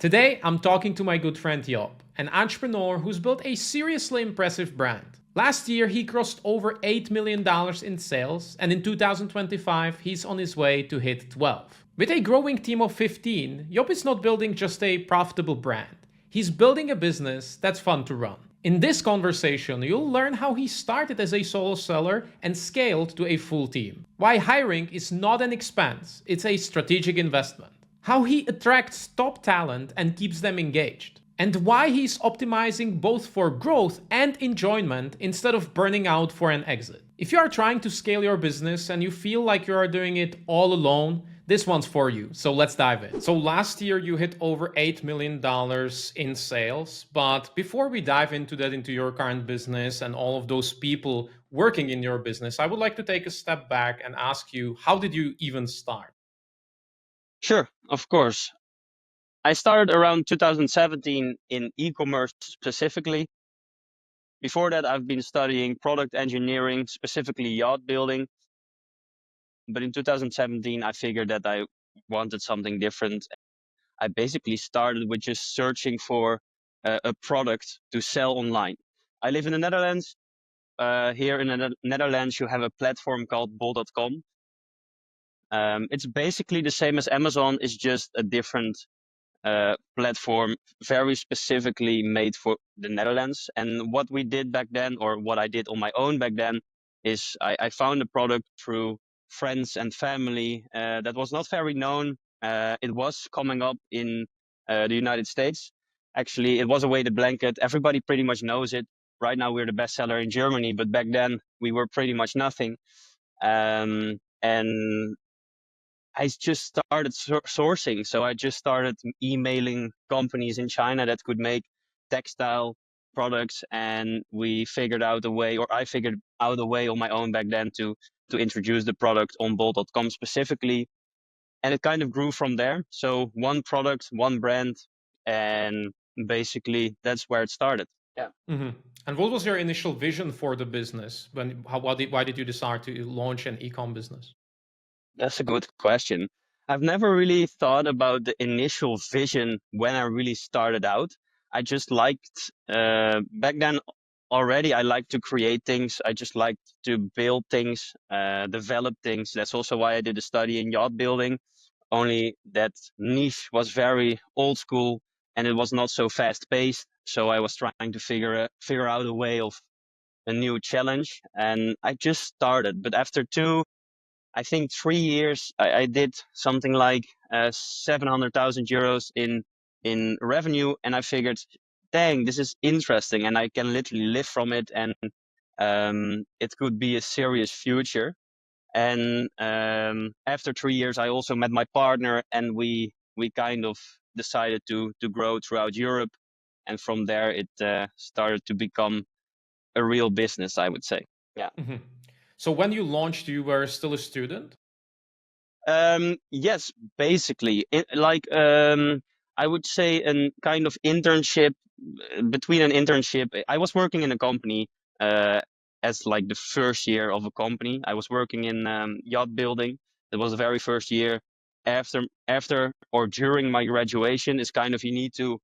Today, I'm talking to my good friend Job, an entrepreneur who's built a seriously impressive brand. Last year, he crossed over $8 million in sales, and in 2025, he's on his way to hit 12. With a growing team of 15, Job is not building just a profitable brand. He's building a business that's fun to run. In this conversation, you'll learn how he started as a solo seller and scaled to a full team. Why hiring is not an expense, it's a strategic investment. How he attracts top talent and keeps them engaged. And why he's optimizing both for growth and enjoyment instead of burning out for an exit. If you are trying to scale your business and you feel like you are doing it all alone, this one's for you. So let's dive in. So last year you hit over $8 million in sales. But before we dive into that, into your current business and all of those people working in your business, I would like to take a step back and ask you, how did you even start? Sure, of course. I started around 2017 in e-commerce specifically. Before that, I've been studying product engineering, specifically yacht building. But in 2017, I figured that I wanted something different. I basically started with just searching for a product to sell online. I live in the Netherlands. Here in the Netherlands, you have a platform called bol.com. It's basically the same as Amazon, it's just a different platform very specifically made for the Netherlands. And what we did back then, or what I did on my own back then, is I found a product through friends and family that was not very known. It was coming up in the United States. Actually, it was a weighted blanket. Everybody pretty much knows it. Right now, we're the bestseller in Germany, but back then we were pretty much nothing. And I just started sourcing. So I just started emailing companies in China that could make textile products. And we figured out a way, or I figured out a way on my own back then to introduce the product on bol.com specifically. And it kind of grew from there. So one product, one brand, and basically that's where it started. Yeah. Mhm. And what was your initial vision for the business? Why did you decide to launch an e-com business? That's a good question. I've never really thought about the initial vision when I really started out. I just liked, back then already, I liked to create things. I just liked to build things, develop things. That's also why I did a study in yacht building. Only that niche was very old school and it was not so fast paced. So I was trying to figure out a way of a new challenge, and I just started. But after I think 3 years, I did something like 700,000 euros in revenue, and I figured, dang, this is interesting, and I can literally live from it, and it could be a serious future. And after 3 years, I also met my partner, and we kind of decided to grow throughout Europe, and from there it started to become a real business, I would say. Yeah. Mhm. So when you launched, you were still a student? Yes, basically, I would say an kind of internship between an internship. I was working in a company uh, as like the first year of a company. I was working in yacht building. It was the very first year. After or during my graduation is kind of you need to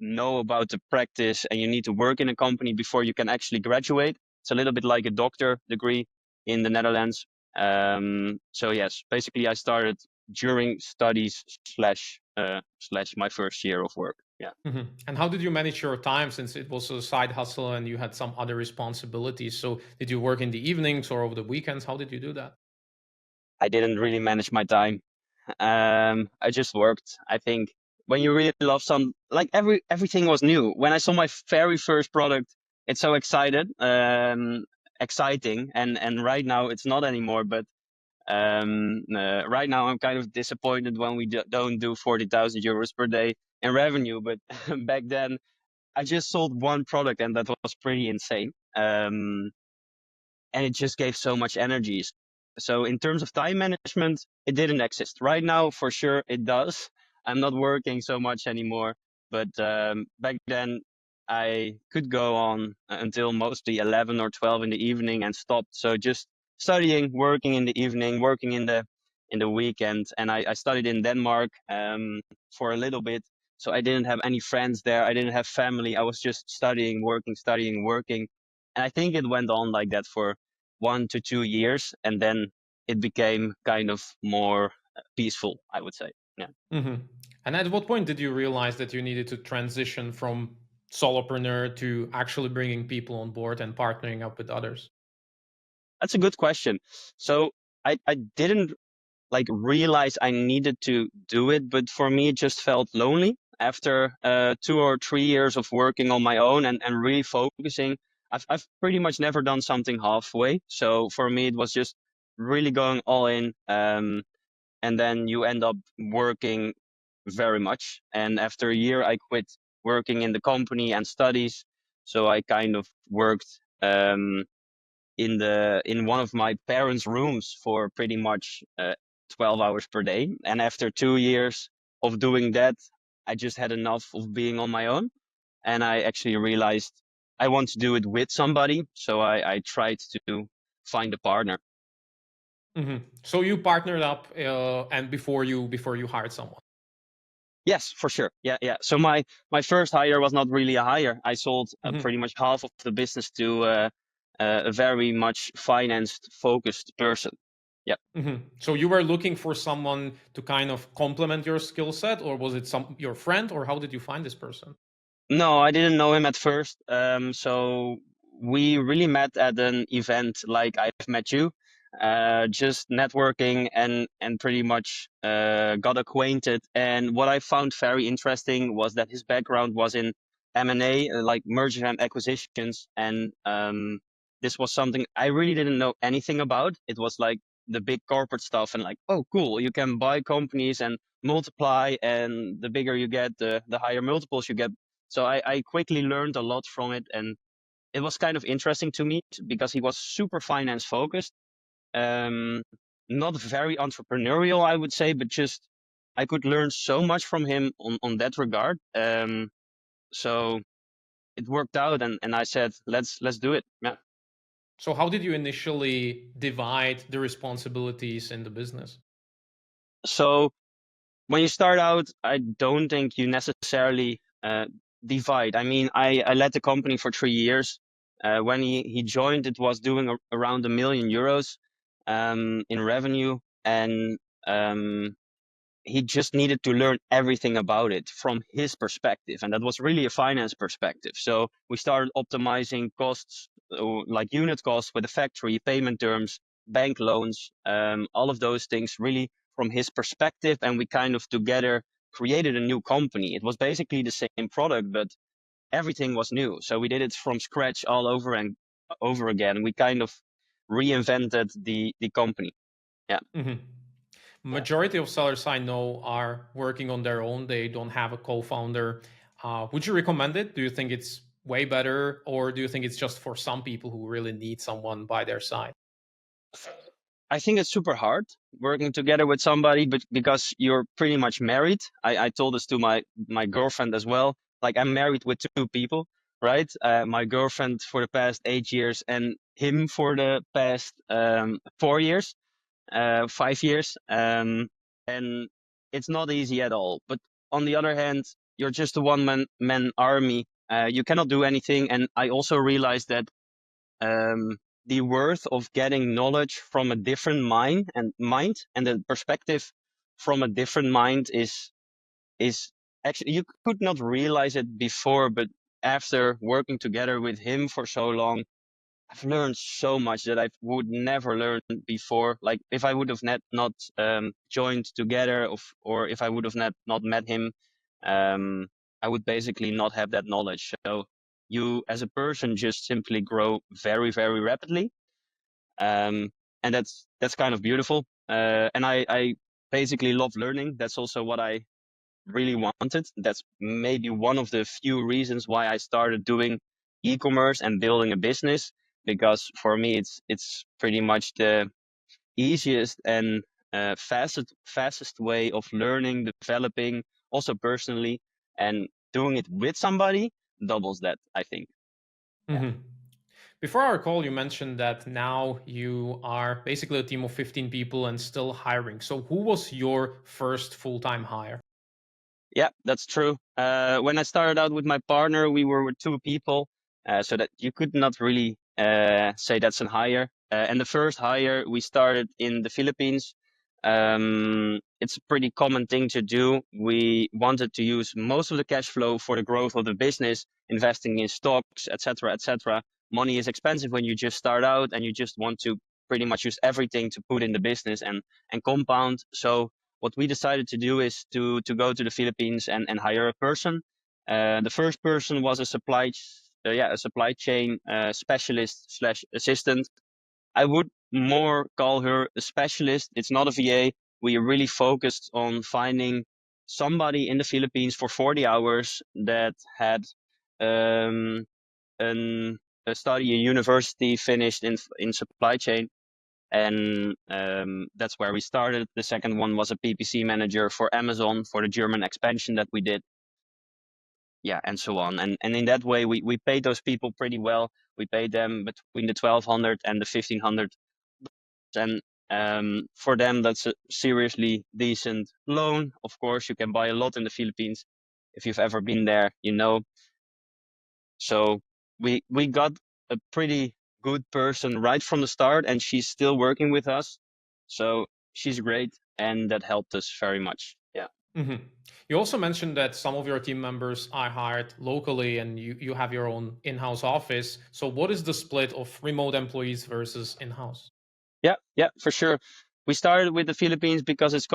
know about the practice and you need to work in a company before you can actually graduate. It's a little bit like a doctor degree in the Netherlands. So yes, basically I started during studies slash my first year of work. Yeah. Mhm. And how did you manage your time since it was a side hustle and you had some other responsibilities? So did you work in the evenings or over the weekends? How did you do that? I didn't really manage my time. I just worked. I think when you really love like everything was new. When I saw my very first product, it's so exciting. And right now it's not anymore. But right now I'm kind of disappointed when we don't do 40,000 euros per day in revenue. But back then I just sold one product and that was pretty insane. And it just gave so much energy. So in terms of time management, it didn't exist. Right now, for sure, it does. I'm not working so much anymore, but back then I could go on until mostly 11 or 12 in the evening and stopped. So just studying, working in the evening, working in the weekend, and I studied in Denmark for a little bit. So I didn't have any friends there. I didn't have family. I was just studying, working, studying, working. And I think it went on like that for 1 to 2 years. And then it became kind of more peaceful, I would say. Yeah. Hmm. And at what point did you realize that you needed to transition from solopreneur to actually bringing people on board and partnering up with others? That's a good question. So I didn't like realize I needed to do it, but for me it just felt lonely after 2 or 3 years of working on my own and really focusing. I've pretty much never done something halfway. So for me it was just really going all in. And then you end up working very much. And after a year I quit working in the company and studies. So I kind of worked in one of my parents' rooms for pretty much 12 hours per day. And after 2 years of doing that, I just had enough of being on my own. And I actually realized I want to do it with somebody. So I tried to find a partner. Hmm. So you partnered up, and before you hired someone. Yes, for sure. Yeah, yeah. So my first hire was not really a hire. I sold Hmm. pretty much half of the business to a very much financed focused person. Yeah. Hmm. So you were looking for someone to kind of complement your skill set, or was it your friend, or how did you find this person? No, I didn't know him at first. So we really met at an event like I've met you, just networking and pretty much got acquainted. And what I found very interesting was that his background was in M&A, like mergers and acquisitions, and this was something I really didn't know anything about. It was like the big corporate stuff, and like, oh, cool, you can buy companies and multiply, and the bigger you get, the higher multiples you get. So I quickly learned a lot from it, and it was kind of interesting to me because he was super finance focused, um, not very entrepreneurial, I would say, but just I could learn so much from him on that regard. So it worked out, and I said, let's do it. Yeah. So how did you initially divide the responsibilities in the business? So when you start out, I don't think you necessarily divide. I mean, I led the company for 3 years. When he joined, it was doing around 1 million euros in revenue, and um, he just needed to learn everything about it from his perspective, and that was really a finance perspective. So we started optimizing costs, like unit costs with the factory, payment terms, bank loans, all of those things really from his perspective, and we kind of together created a new company. It was basically the same product, but everything was new. So we did it from scratch all over and over again. We kind of reinvented the company. Yeah. Hmm. Majority of sellers I know are working on their own. They don't have a co-founder. Would you recommend it? Do you think it's way better, or do you think it's just for some people who really need someone by their side? I think it's super hard working together with somebody, but because you're pretty much married. I told this to my girlfriend as well. Like I'm married with two people, right? My girlfriend for the past 8 years and him for the past 4 years, 5 years. And it's not easy at all. But on the other hand, you're just a one man army. You cannot do anything. And I also realized that um, the worth of getting knowledge from a different mind and the perspective from a different mind is actually, you could not realize it before, but after working together with him for so long, I've learned so much that I would never learn before. Like if I would have not joined together, or if I would have not met him, um, I would basically not have that knowledge. So you, as a person, just simply grow very, very rapidly, and that's kind of beautiful. And I basically love learning. That's also what I really wanted. That's maybe one of the few reasons why I started doing e-commerce and building a business, because for me it's pretty much the easiest and fastest way of learning, developing, also personally, and doing it with somebody doubles that, I think. Yeah. Hmm. Before our call, you mentioned that now you are basically a team of 15 people and still hiring. So who was your first full-time hire? Yeah, that's true. When I started out with my partner, we were with two people, so that you could not really say that's a hire. And the first hire we started in the Philippines. It's a pretty common thing to do. We wanted to use most of the cash flow for the growth of the business, investing in stocks, etc., etc. Money is expensive when you just start out, and you just want to pretty much use everything to put in the business and compound. So what we decided to do is to go to the Philippines and hire a person. The first person was a supply chain specialist slash assistant. I would more call her a specialist. It's not a VA. We really focused on finding somebody in the Philippines for 40 hours that had um, an, a study, a university finished in supply chain, and that's where we started. The second one was a PPC manager for Amazon for the German expansion that we did. Yeah, and so on. And in that way, we paid those people pretty well. We paid them between the 1,200 and the 1,500, and for them, that's a seriously decent loan. Of course, you can buy a lot in the Philippines. If you've ever been there, you know. So we got a pretty good person right from the start, and she's still working with us. So she's great, and that helped us very much. Yeah. Hmm. You also mentioned that some of your team members are hired locally and you have your own in-house office. So what is the split of remote employees versus in-house? Yeah, yeah, for sure. We started with the Philippines because it's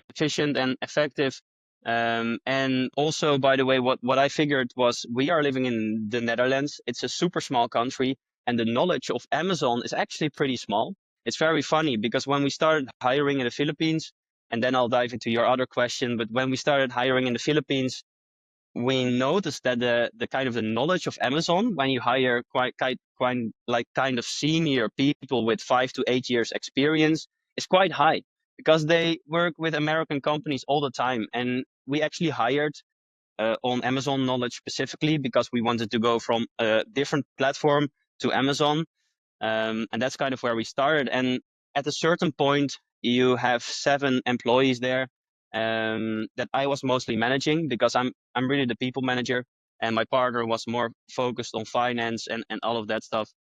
efficient and effective. And also, by the way, what I figured was we are living in the Netherlands. It's a super small country, and the knowledge of Amazon is actually pretty small. It's very funny because when we started hiring in the Philippines, and then I'll dive into your other question, but when we started hiring in the Philippines, we noticed that the kind of the knowledge of Amazon when you hire kind of senior people with 5 to 8 years experience is quite high because they work with American companies all the time. And we actually hired on Amazon knowledge specifically because we wanted to go from a different platform to Amazon, and that's kind of where we started. And at a certain point, you have 7 employees there, that I was mostly managing because I'm really the people manager, and my partner was more focused on finance and all of that stuff.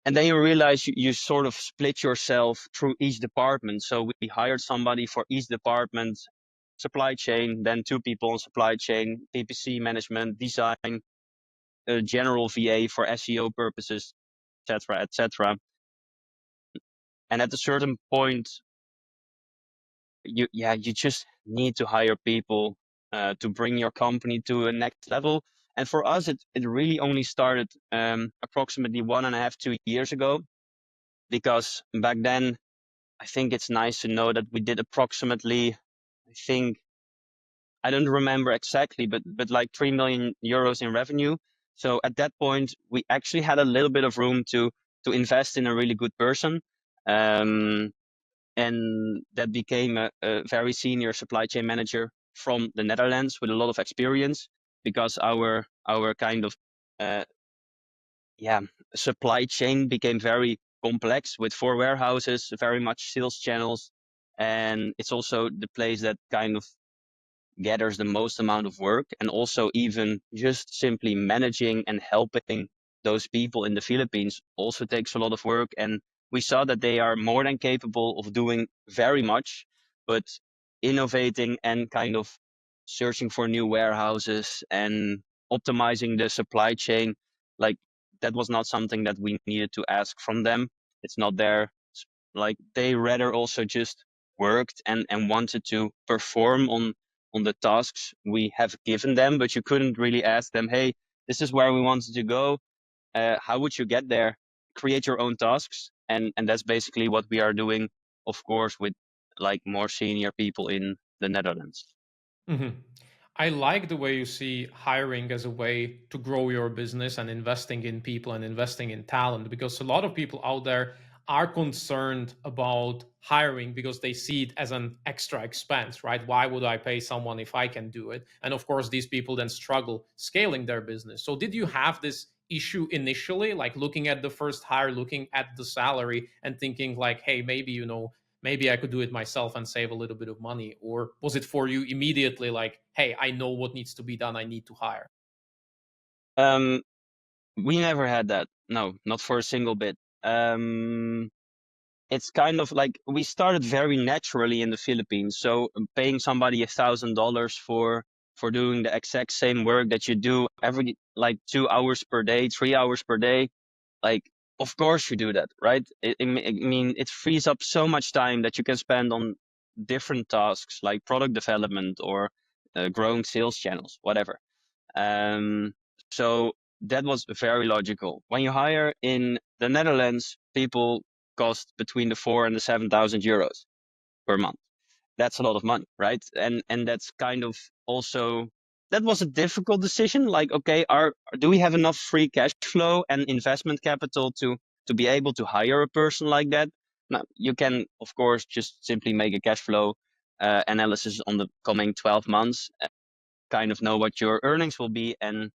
And then you realize you sort of split yourself through each department. So we hired somebody for each department, supply chain, then 2 people on supply chain, PPC management, design, a general VA for SEO purposes, etc., etc. And at a certain point, you just need to hire people to bring your company to a next level. And for us, it really only started approximately 1.5 to 2 years ago, because back then I think it's nice to know that we did approximately, I think, I don't remember exactly, but like 3 million euros in revenue. So at that point, we actually had a little bit of room to invest in a really good person. Um, and that became a very senior supply chain manager from the Netherlands with a lot of experience, because our kind of uh, yeah supply chain became very complex with 4 warehouses, very much sales channels, and it's also the place that kind of gathers the most amount of work. And also even just simply managing and helping those people in the Philippines also takes a lot of work. And we saw that they are more than capable of doing very much, but innovating and kind of searching for new warehouses and optimizing the supply chain, like, that was not something that we needed to ask from them. It's not their, like, they rather also just worked and wanted to perform on the tasks we have given them, but you couldn't really ask them, hey, this is where we wanted to go. How would you get there? Create your own tasks. And that's basically what we are doing, of course, with like more senior people in the Netherlands. Mhm. I like the way you see hiring as a way to grow your business and investing in people and investing in talent, because a lot of people out there are concerned about hiring because they see it as an extra expense, right? Why would I pay someone if I can do it? And of course, these people then struggle scaling their business. So, did you have this issue initially, like looking at the first hire, looking at the salary, and thinking, like, hey, maybe, maybe I could do it myself and save a little bit of money? Or was it for you immediately like, hey, I know what needs to be done, I need to hire? Um, we never had that. No, not for a single bit. It's kind of like we started very naturally in the Philippines. So paying somebody $1,000 for doing the exact same work that you do every like 2 hours per day, 3 hours per day, like of course you do that, right? I mean, it frees up so much time that you can spend on different tasks like product development or growing sales channels, whatever. Um, so that was very logical. When you hire in the Netherlands, people cost between the 4 and the 7,000 euros per month. That's a lot of money, right? And that's kind of also that was a difficult decision. Like, okay, do we have enough free cash flow and investment capital to be able to hire a person like that? Now, you can of course just simply make a cash flow analysis on the coming 12 months, kind of know what your earnings will be and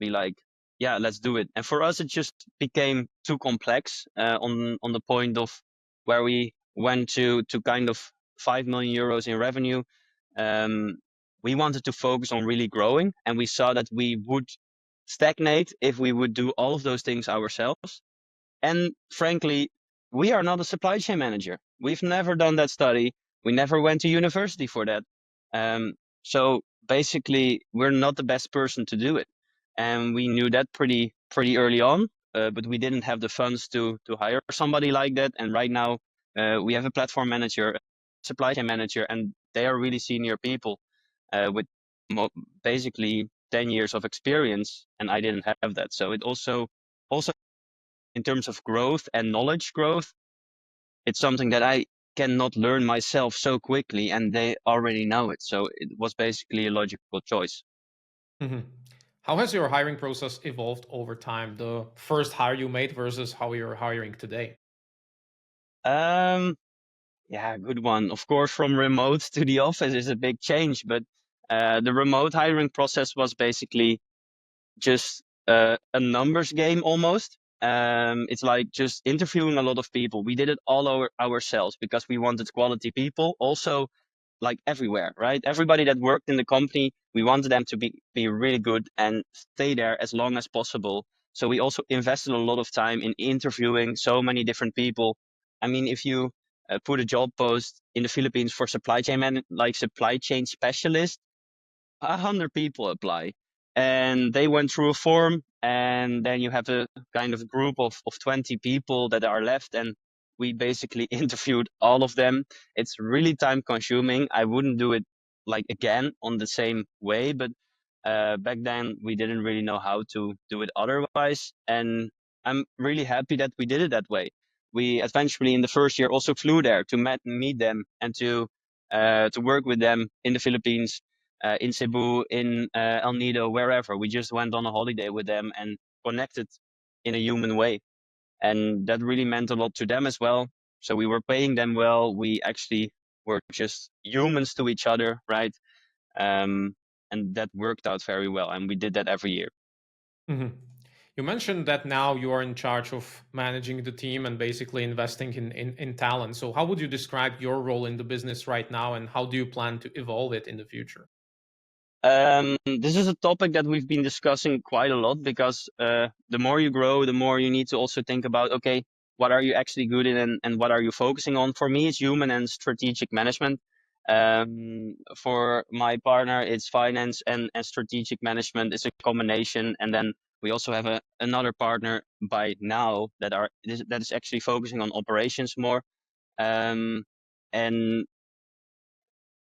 be like, yeah, let's do it. And for us, it just became too complex on the point of where we went to kind of 5 million euros in revenue. Um, we wanted to focus on really growing, and we saw that we would stagnate if we would do all of those things ourselves. And frankly, we are not a supply chain manager. We've never done that study. We never went to university for that. Um, so basically, we're not the best person to do it, and we knew that pretty early on. But we didn't have the funds to hire somebody like that. And right now, we have a platform manager, supply chain manager, and they are really senior people with mo- basically 10 years of experience, and I didn't have that. So it also in terms of growth and knowledge growth, it's something that I cannot learn myself so quickly, and they already know it. So it was basically a logical choice. Mhm. How has your hiring process evolved over time? The first hire you made versus how you're hiring today? Um, yeah, good one. Of course, from remote to the office is a big change, but the remote hiring process was basically just a numbers game almost. It's like just interviewing a lot of people. We did it all ourselves because we wanted quality people. Also, like everywhere, right? Everybody that worked in the company, we wanted them to be really good and stay there as long as possible. So we also invested a lot of time in interviewing so many different people. I mean, if you put a job post in the Philippines for like supply chain specialist, 100 people apply, and they went through a form, and then you have a kind of group of 20 people that are left, and we basically interviewed all of them. It's really time consuming. I wouldn't do it like again on the same way, but back then we didn't really know how to do it otherwise, and I'm really happy that we did it that way. We eventually in the first year also flew there to meet them and to work with them in the Philippines, in Cebu, in El Nido, wherever. We just went on a holiday with them and connected in a human way. And that really meant a lot to them as well. So we were paying them well. We actually were just humans to each other, right? Um, and that worked out very well. And we did that every year. Mhm. You mentioned that now you are in charge of managing the team and basically investing in talent. So, how would you describe your role in the business right now, and how do you plan to evolve it in the future? This is a topic that we've been discussing quite a lot because the more you grow, the more you need to also think about, okay, what are you actually good in and what are you focusing on? For me, it's human and strategic management. For my partner, it's finance and strategic management. It's a combination. And then we also have another partner by now that is actually focusing on operations more. Um, and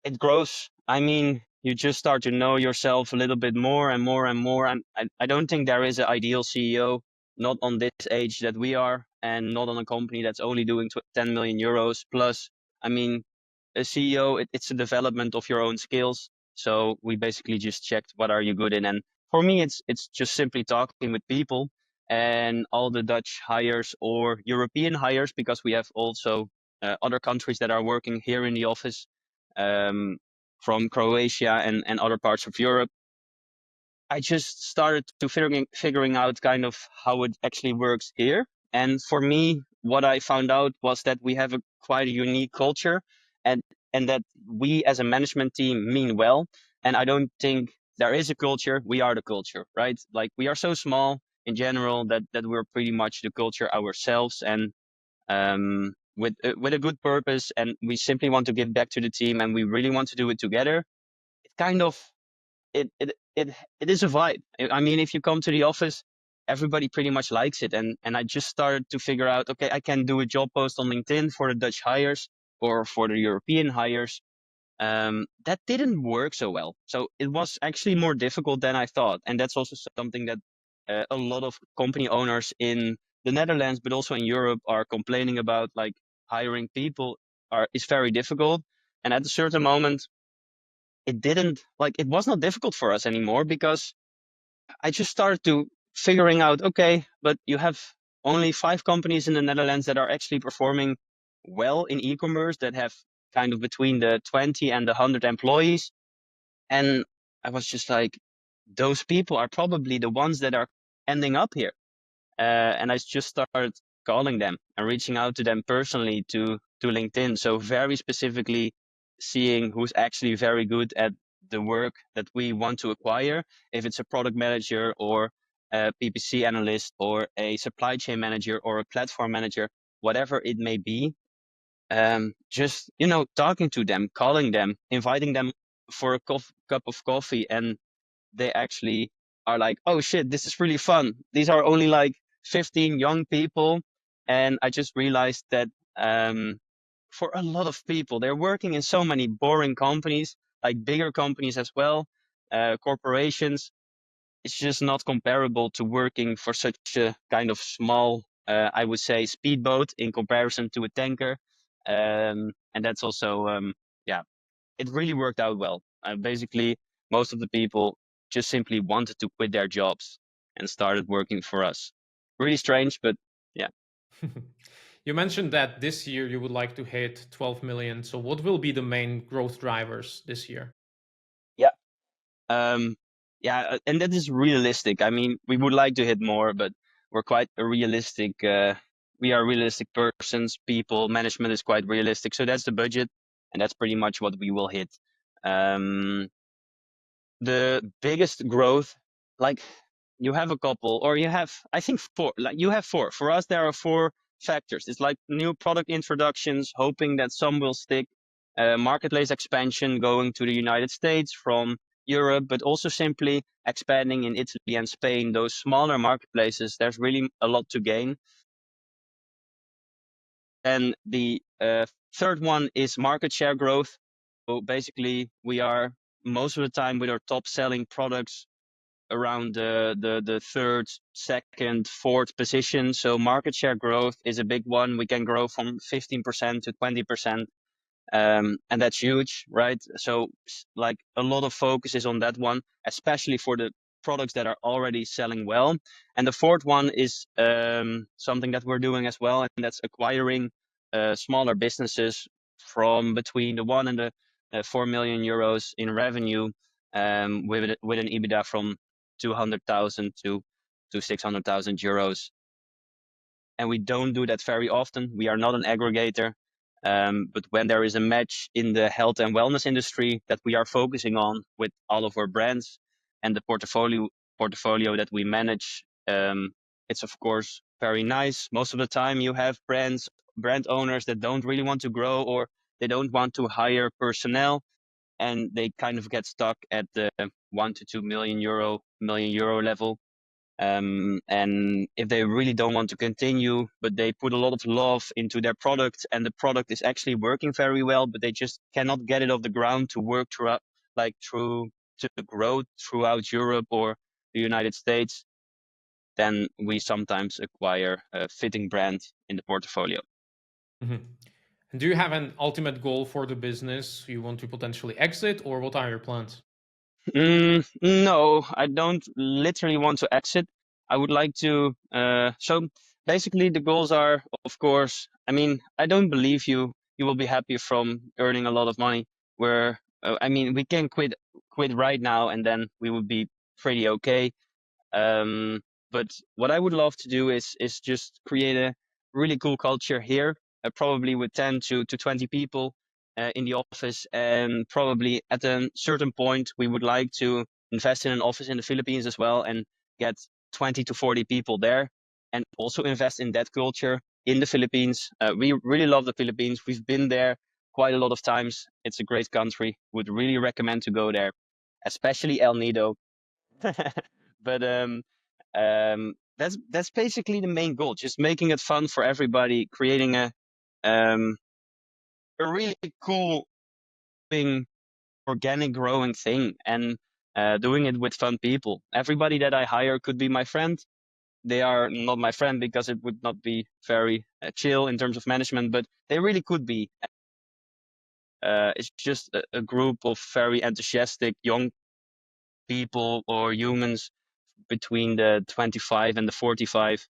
it grows. I mean, you just start to know yourself a little bit more and more and more. I don't think there is an ideal CEO, not on this age that we are, and not on a company that's only doing 10 million euros plus. I mean, a CEO, it's a development of your own skills. So we basically just checked what are you good in, and for me, it's just simply talking with people and all the Dutch hires or European hires because we have also other countries that are working here in the office, um, from Croatia and other parts of Europe. I just started to figuring out kind of how it actually works here. And for me, what I found out was that we have a quite a unique culture, and that we as a management team mean well. And I don't think there is a culture. We are the culture, right? Like we are so small in general that we're pretty much the culture ourselves, and with a good purpose, and we simply want to give back to the team, and we really want to do it together. It kind of it is a vibe. I mean, if you come to the office, everybody pretty much likes it. And I just started to figure out, okay, I can do a job post on LinkedIn for the Dutch hires or for the European hires. That didn't work so well. So it was actually more difficult than I thought. And that's also something that a lot of company owners in the Netherlands, but also in Europe, are complaining about. Like hiring people is very difficult. And at a certain moment, it was not difficult for us anymore, because I just started to figuring out, okay, but you have only 5 companies in the Netherlands that are actually performing well in e-commerce, that have kind of between the 20 and the 100 employees. And I was just like, those people are probably the ones that are ending up here. And I just started calling them and reaching out to them personally to LinkedIn. So very specifically seeing who's actually very good at the work that we want to acquire. If it's a product manager or a PPC analyst or a supply chain manager or a platform manager, whatever it may be, just talking to them, calling them, inviting them for a cup of coffee, and they actually are like, oh shit, this is really fun. These are only like 15 young people. And I just realized that for a lot of people, they're working in so many boring companies, like bigger companies as well, corporations. It's just not comparable to working for such a kind of small, I would say, speedboat in comparison to a tanker. And that's also, yeah, it really worked out well. Basically, most of the people just simply wanted to quit their jobs and started working for us. Really strange, but yeah. You mentioned that this year you would like to hit 12 million. So, what will be the main growth drivers this year? Yeah. Um, yeah, and that is realistic. I mean, we would like to hit more, but we're quite a realistic. We are realistic persons, people. Management is quite realistic, so that's the budget, and that's pretty much what we will hit. Um, the biggest growth, like you have a couple, or you have, I think four, like you have four. For us, there are four factors. It's like new product introductions, hoping that some will stick, marketplace expansion, going to the United States from Europe, but also simply expanding in Italy and Spain, those smaller marketplaces. There's really a lot to gain. And the third one is market share growth. So basically, we are most of the time with our top selling products around the third, second, fourth position. So market share growth is a big one. We can grow from 15% to 20%. And that's huge, right? So like a lot of focus is on that one, especially for the products that are already selling well. And the fourth one is something that we're doing as well, and that's acquiring smaller businesses from between the 1 and the 4 million euros in revenue, with an EBITDA from 200,000 to 600,000 euros. And we don't do that very often. We are not an aggregator. But when there is a match in the health and wellness industry that we are focusing on with all of our brands and the portfolio that we manage, it's of course very nice. Most of the time you have brand owners that don't really want to grow, or they don't want to hire personnel, and they kind of get stuck at the 1 to 2 million euro level. And if they really don't want to continue, but they put a lot of love into their product, and the product is actually working very well, but they just cannot get it off the ground to work throughout, to grow throughout Europe or the United States, then we sometimes acquire a fitting brand in the portfolio. Mhm. And do you have an ultimate goal for the business you want to potentially exit, or what are your plans? No, I don't literally want to exit. I would like to. So basically, the goals are, of course. I mean, I don't believe you will be happy from earning a lot of money. Where I mean, we can quit right now, and then we would be pretty okay. Um, but what I would love to do is just create a really cool culture here, probably with 10 to 20 people in the office. And probably at a certain point, we would like to invest in an office in the Philippines as well and get 20 to 40 people there and also invest in that culture in the Philippines. We really love the Philippines. We've been there quite a lot of times. It's a great country. Would really recommend to go there, especially El Nido. But that's basically the main goal. Just making it fun for everybody, creating um, a really cool thing, organic growing thing, and doing it with fun people. Everybody that I hire could be my friend. They are not my friend because it would not be very chill in terms of management, but they really could be. It's just a group of very enthusiastic young people or humans between the 25 and the 45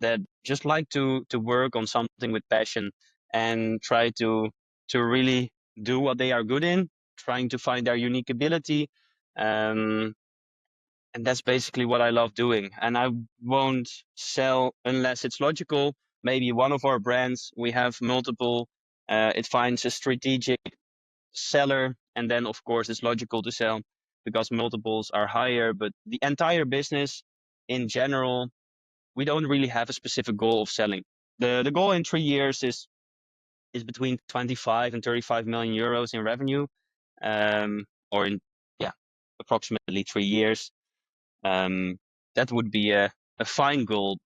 that just like to work on something with passion and try to really do what they are good in, trying to find their unique ability. Um, and that's basically what I love doing. And I won't sell unless it's logical. Maybe one of our brands, we have multiple, it finds a strategic seller, and then of course it's logical to sell because multiples are higher. But the entire business in general, we don't really have a specific goal of selling. The goal in 3 years is between 25 and 35 million euros in revenue, or in yeah, approximately 3 years. Um, that would be a fine goal,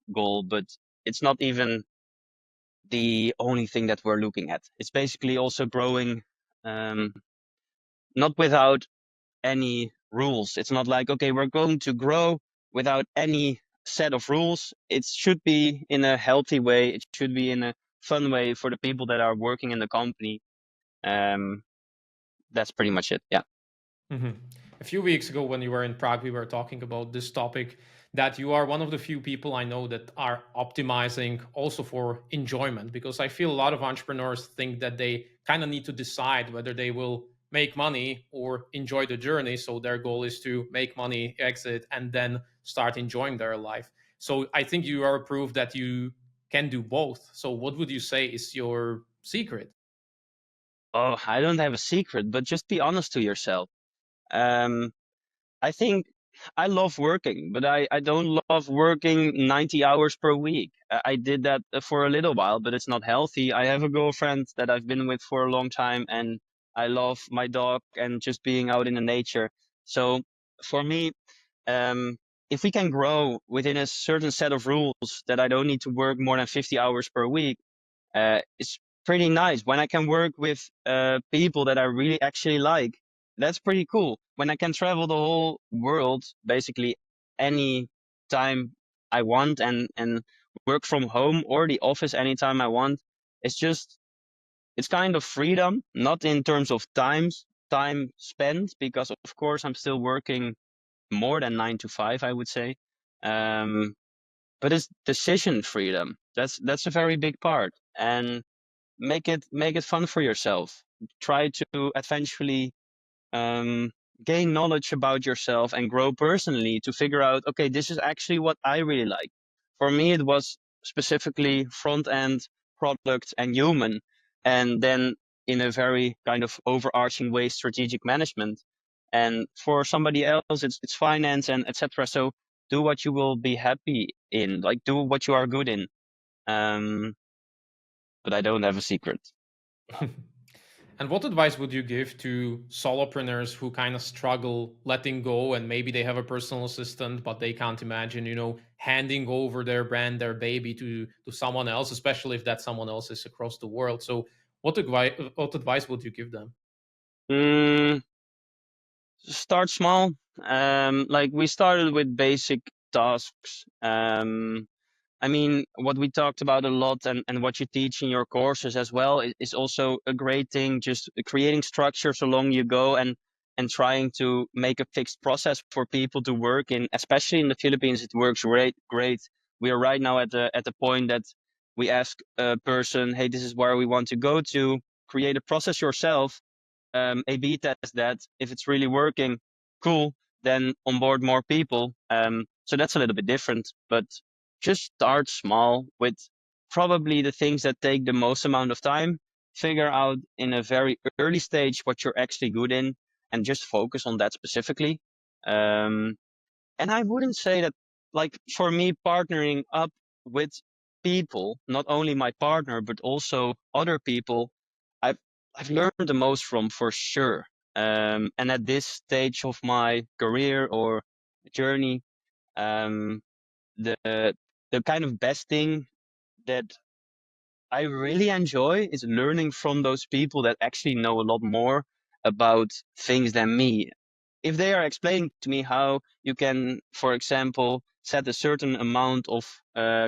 but it's not even the only thing that we're looking at. It's basically also growing, not without any rules. It's not like, okay, we're going to grow without any set of rules. It should be in a healthy way. It should be in a fun way for the people that are working in the company. Um, that's pretty much it. Yeah. hmm A few weeks ago, when you were in Prague, we were talking about this topic that you are one of the few people I know that are optimizing also for enjoyment. Because I feel a lot of entrepreneurs think that they kind of need to decide whether they will make money or enjoy the journey. So their goal is to make money, exit, and then start enjoying their life. So I think you are proof that you can do both. So what would you say is your secret? Oh, I don't have a secret, but just be honest to yourself. Um, I think I love working, but I don't love working 90 hours per week. I did that for a little while, but it's not healthy. I have a girlfriend that I've been with for a long time, and I love my dog and just being out in the nature. So for me, um, if we can grow within a certain set of rules that I don't need to work more than 50 hours per week, it's pretty nice. When I can work with people that I really actually like, that's pretty cool. When I can travel the whole world, basically any time I want, and work from home or the office anytime I want, it's just, it's kind of freedom, not in terms of time spent, because of course I'm still working more than 9 to 5, I would say. Um, but it's decision freedom. That's a very big part. And make it fun for yourself. Try to eventually um, gain knowledge about yourself and grow personally to figure out, okay, this is actually what I really like. For me, it was specifically front end, product, and human, and then in a very kind of overarching way, strategic management. And for somebody else, it's finance and etc. So do what you will be happy in, like do what you are good in. Um, but I don't have a secret. And what advice would you give to solopreneurs who kind of struggle letting go and maybe they have a personal assistant, but they can't imagine, handing over their brand, their baby to someone else, especially if that someone else is across the world. So what advice would you give them? Mm, start small. Like we started with basic tasks. I mean, what we talked about a lot, and what you teach in your courses as well is also a great thing. Just creating structures along you go, and trying to make a fixed process for people to work in. Especially in the Philippines, it works great. We are right now at the point that we ask a person, hey, this is where we want to go to. Create a process yourself, A/B test that. If it's really working, cool. Then onboard more people. So that's a little bit different, but just start small with probably the things that take the most amount of time. Figure out in a very early stage what you're actually good in and just focus on that specifically. And I wouldn't say that, like, for me, partnering up with people, not only my partner, but also other people, I've, I've learned the most from, for sure. And at this stage of my career or journey, um, the, the kind of best thing that I really enjoy is learning from those people that actually know a lot more about things than me. If they are explaining to me how you can, for example, set a certain amount of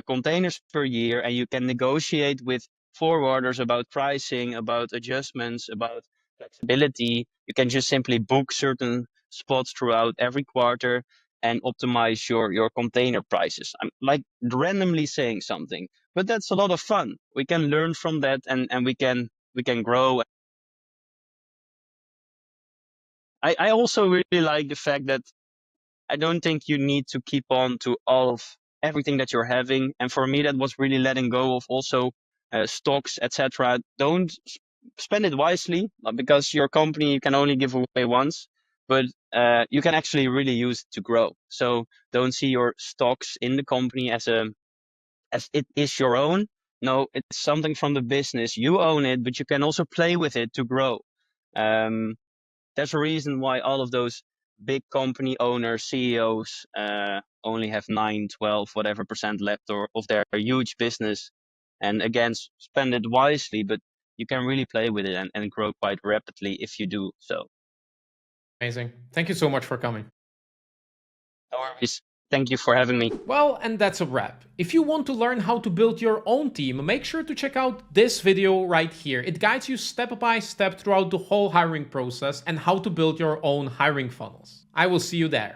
containers per year, and you can negotiate with forwarders about pricing, about adjustments, about flexibility, you can just simply book certain spots throughout every quarter and optimize your container prices. I'm like randomly saying something, but that's a lot of fun. We can learn from that, and we can grow. I also really like the fact that I don't think you need to keep on to all of everything that you're having. And for me, that was really letting go of also stocks, etc. Don't spend it wisely, because your company you can only give away once, but you can actually really use it to grow. So don't see your stocks in the company as it is your own. No, it's something from the business. You own it, but you can also play with it to grow. Um, there's a reason why all of those big company owners, CEOs, only have 9, 12, whatever percent left of their huge business. And again, spend it wisely, but you can really play with it and grow quite rapidly if you do so. Amazing. Thank you so much for coming. No worries. Thank you for having me. Well, and that's a wrap. If you want to learn how to build your own team, make sure to check out this video right here. It guides you step by step throughout the whole hiring process and how to build your own hiring funnels. I will see you there.